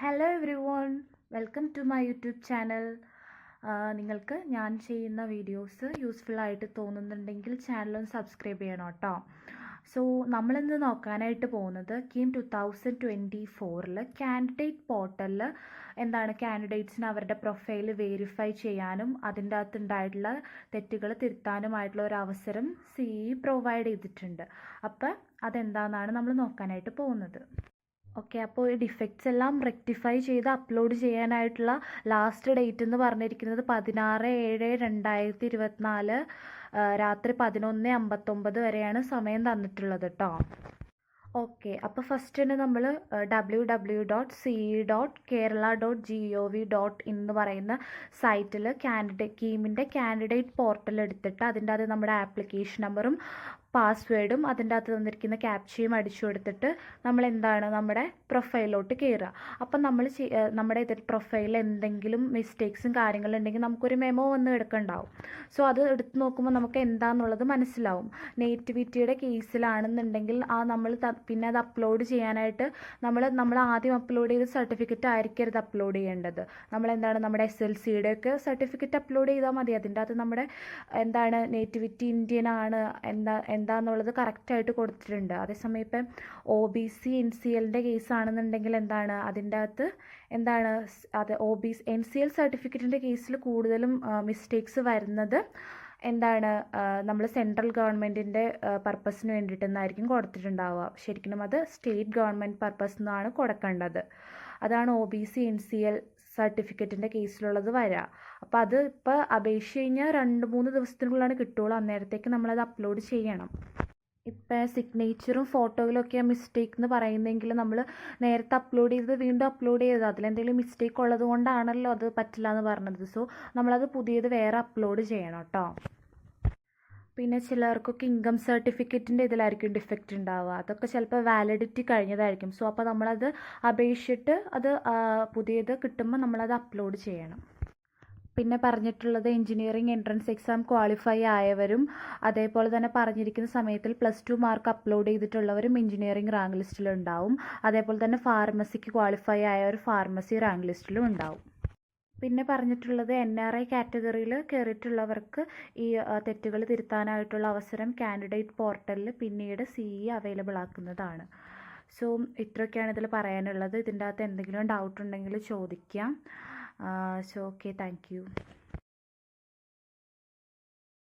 Hello everyone, welcome to my YouTube channel. നിങ്ങൾക്ക് ഞാൻ ചെയ്യുന്ന വീഡിയോസ് യൂസ്ഫുൾ ആയിട്ട് തോന്നുന്നുണ്ടെങ്കിൽ ചാനലൊന്ന് സബ്സ്ക്രൈബ് ചെയ്യണം കേട്ടോ. സോ നമ്മളിന്ന് നോക്കാനായിട്ട് പോകുന്നത് കീം 2024 കാൻഡിഡേറ്റ് പോർട്ടലിൽ കാൻഡിഡേറ്റ്സിന് അവരുടെ പ്രൊഫൈൽ വെരിഫൈ ചെയ്യാനും അതിൻ്റെ അകത്തുണ്ടായിട്ടുള്ള തെറ്റുകൾ തിരുത്താനുമായിട്ടുള്ള ഒരു അവസരം CE പ്രൊവൈഡ് ചെയ്തിട്ടുണ്ട്. അപ്പോൾ അതെന്താണെന്നാണ് നമ്മൾ നോക്കാനായിട്ട് പോകുന്നത്. ഓക്കെ, അപ്പോൾ ഈ ഡിഫക്ട്സ് എല്ലാം റെക്ടിഫൈ ചെയ്ത് അപ്ലോഡ് ചെയ്യാനായിട്ടുള്ള ലാസ്റ്റ് ഡേറ്റ് എന്ന് പറഞ്ഞിരിക്കുന്നത് 16/7/2024 രാത്രി 11:59 വരെയാണ് സമയം തന്നിട്ടുള്ളത് കേട്ടോ. ഓക്കെ, അപ്പോൾ ഫസ്റ്റ് തന്നെ നമ്മൾ www.ce.kerala.gov.in എന്ന് പറയുന്ന സൈറ്റിൽ കീമിൻ്റെ കാൻഡിഡേറ്റ് പോർട്ടൽ എടുത്തിട്ട് അതിൻ്റെ അത് നമ്മുടെ ആപ്ലിക്കേഷൻ നമ്പറും പാസ്വേഡും അതിൻ്റെ അകത്ത് തന്നിരിക്കുന്ന ക്യാപ്ചയും അടിച്ചു കൊടുത്തിട്ട് നമ്മൾ നമ്മുടെ പ്രൊഫൈലിലോട്ട് കയറുക. അപ്പം നമ്മുടെ പ്രൊഫൈലിൽ എന്തെങ്കിലും മിസ്റ്റേക്സും കാര്യങ്ങളും ഉണ്ടെങ്കിൽ നമുക്കൊരു മെമ്മോ വന്ന് എടുക്കണ്ടാവും. സോ അത് എടുത്ത് നോക്കുമ്പോൾ നമുക്ക് എന്താണെന്നുള്ളത് മനസ്സിലാവും. നേറ്റിവിറ്റിയുടെ കേസിലാണെന്നുണ്ടെങ്കിൽ പിന്നെ അത് അപ്ലോഡ് ചെയ്യാനായിട്ട് നമ്മൾ ആദ്യം അപ്ലോഡ് ചെയ്ത സർട്ടിഫിക്കറ്റ് ആയിരിക്കരുത് അപ്ലോഡ് ചെയ്യേണ്ടത്. നമ്മുടെ SLCയുടെ ഒക്കെ സർട്ടിഫിക്കറ്റ് അപ്ലോഡ് ചെയ്താൽ മതി. അതിൻ്റെ അകത്ത് നമ്മുടെ നേറ്റിവിറ്റി ഇന്ത്യൻ ആണ് എന്താണെന്നുള്ളത് കറക്റ്റായിട്ട് കൊടുത്തിട്ടുണ്ട്. അതേസമയം ഇപ്പം OBC NCLൻ്റെ കേസാണെന്നുണ്ടെങ്കിൽ അതിൻ്റെ അകത്ത് NCL സർട്ടിഫിക്കറ്റിൻ്റെ കേസിൽ കൂടുതലും മിസ്റ്റേക്സ് വരുന്നത് നമ്മൾ സെൻട്രൽ ഗവൺമെൻറ്റിൻ്റെ പർപ്പസിന് വേണ്ടിയിട്ടെന്നായിരിക്കും കൊടുത്തിട്ടുണ്ടാവുക. ശരിക്കും അത് സ്റ്റേറ്റ് ഗവൺമെൻറ് പർപ്പസ് എന്നാണ് കൊടുക്കേണ്ടത്. അതാണ് OBC NCL സർട്ടിഫിക്കറ്റിൻ്റെ കേസിലുള്ളത് വരിക. അപ്പോൾ അത് ഇപ്പോൾ അപേക്ഷിച്ച് കഴിഞ്ഞാൽ 2-3 ദിവസത്തിനുള്ളിലാണ് കിട്ടുകയുള്ളൂ. അന്നേരത്തേക്ക് നമ്മളത് അപ്ലോഡ് ചെയ്യണം. ഇപ്പം സിഗ്നേച്ചറും ഫോട്ടോയിലൊക്കെ മിസ്റ്റേക്ക് എന്ന് പറയുന്നെങ്കിൽ നമ്മൾ നേരത്തെ അപ്ലോഡ് ചെയ്തത് വീണ്ടും അപ്ലോഡ് ചെയ്തത് അതിലെന്തെങ്കിലും മിസ്റ്റേക്ക് ഉള്ളത് കൊണ്ടാണല്ലോ അത് പറ്റില്ല എന്ന് പറഞ്ഞത്. സോ നമ്മളത് പുതിയത് വേറെ അപ്ലോഡ് ചെയ്യണം കേട്ടോ. പിന്നെ ചിലർക്കൊക്കെ ഇൻകം സർട്ടിഫിക്കറ്റിൻ്റെ ഇതിലായിരിക്കും ഡിഫക്റ്റ് ഉണ്ടാവുക. അതൊക്കെ ചിലപ്പോൾ വാലിഡിറ്റി കഴിഞ്ഞതായിരിക്കും. സോ അപ്പോൾ നമ്മളത് അപേക്ഷിച്ചിട്ട് അത് പുതിയത് കിട്ടുമ്പോൾ നമ്മളത് അപ്ലോഡ് ചെയ്യണം. പിന്നെ പറഞ്ഞിട്ടുള്ളത് എഞ്ചിനീയറിംഗ് എൻട്രൻസ് എക്സാം ക്വാളിഫൈ ആയവരും അതേപോലെ തന്നെ പറഞ്ഞിരിക്കുന്ന സമയത്തിൽ +2 മാർക്ക് അപ്ലോഡ് ചെയ്തിട്ടുള്ളവരും എഞ്ചിനീയറിംഗ് റാങ്ക് ലിസ്റ്റിലുണ്ടാവും. അതേപോലെ തന്നെ ഫാർമസിക്ക് ക്വാളിഫൈ ആയവർ ഫാർമസി റാങ്ക് ലിസ്റ്റിലും ഉണ്ടാവും. പിന്നെ പറഞ്ഞിട്ടുള്ളത് NRI കാറ്റഗറിയിൽ കയറിയിട്ടുള്ളവർക്ക് ഈ തെറ്റുകൾ തിരുത്താനായിട്ടുള്ള അവസരം കാൻഡിഡേറ്റ് പോർട്ടലിൽ പിന്നീട് CE അവൈലബിൾ ആക്കുന്നതാണ്. സോ ഇത്രയൊക്കെയാണ് ഇതിൽ പറയാനുള്ളത്. ഇതിൻ്റെ അകത്ത് എന്തെങ്കിലും ഡൗട്ട് ഉണ്ടെങ്കിൽ ചോദിക്കാം. So okay, thank you.